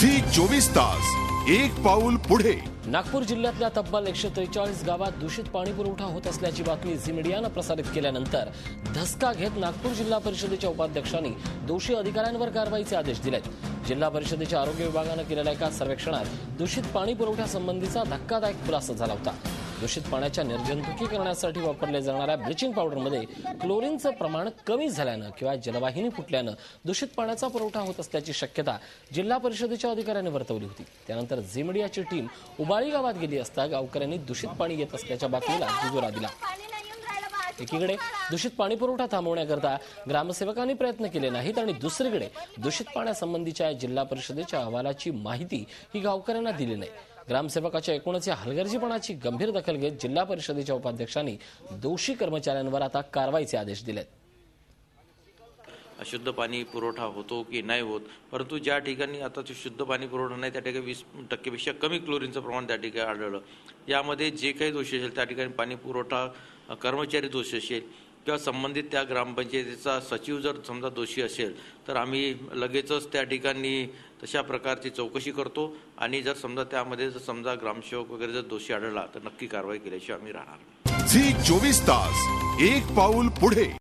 Zee 24 तास एक पाऊल पुढे। नागपूर जिल्ह्यातल्या तब्बल 143 गावात दूषित पाणी पुरवठा होत असल्याची बातमी झी मीडियानं प्रसारित केल्यानंतर धसका घेत नागपूर जिल्हा परिषदेच्या उपाध्यक्षांनी दोषी अधिकाऱ्यांवर कारवाईचे आदेश दिलेत। जिल्हा परिषदेच्या आरोग्य विभागानं केलेल्या एका सर्वेक्षणात दूषित पाणी पुरवठ्यासंबंधीचा धक्कादायक खुलासा झाला होता। दूषित पाण्याच्या निर्जंतुकीकरणासाठी वापरल्या जाणाऱ्या ब्लिचिंग पावडरमध्ये क्लोरीनचं प्रमाण कमी झाल्यानं किंवा जलवाहिनी फुटल्यानं दूषित पाण्याचा पुरवठा होत असल्याची शक्यता जिल्हा परिषदेच्या अधिकाऱ्यांनी वर्तवली होती। त्यानंतर झी मीडियाची टीम उबाळी गावात गेली असता गावकऱ्यांनी दूषित पाणी येत असल्याच्या बातमीला दुजोरा दिला। एकीकडे दूषित पाणी पुरवठा थांबवण्याकरता ग्रामसेवकांनी प्रयत्न केले नाहीत आणि दुसरीकडे दूषित पाण्यासंबंधीच्या जिल्हा परिषदेच्या अहवालाची माहिती ही गावकऱ्यांना दिली नाही। ग्रामसेवकाच्या एकूणच या हलगर्जीपणाची गंभीर दखल घेत जिल्हा परिषदेच्या उपाध्यक्षांनी दोषी कर्मचाऱ्यांवर आता कारवाईचे आदेश दिलेत। अशुद्ध पाणी पुरवठा होतो की नाही होत, परंतु ज्या ठिकाणी आता शुद्ध पाणी पुरवठा नाही त्या ठिकाणी 20% कमी क्लोरीनचं प्रमाण त्या ठिकाणी आढळलं। यामध्ये जे काही दोषी असेल त्या ठिकाणी पाणी पुरवठा कर्मचारी दोषी असेल किंवा संबंधित त्या ग्रामपंचायतीचा सचिव जर समजा दोषी असेल तर आम्ही लगेचच त्या ठिकाणी तशा प्रकारची चौकशी करतो आणि जर समजा त्यामध्ये जर समजा ग्रामसेवक वगैरे जर दोषी आढळला तर नक्की कारवाई केल्याशिवाय आम्ही राहणार। झी 24 तास एक पाऊल पुढे।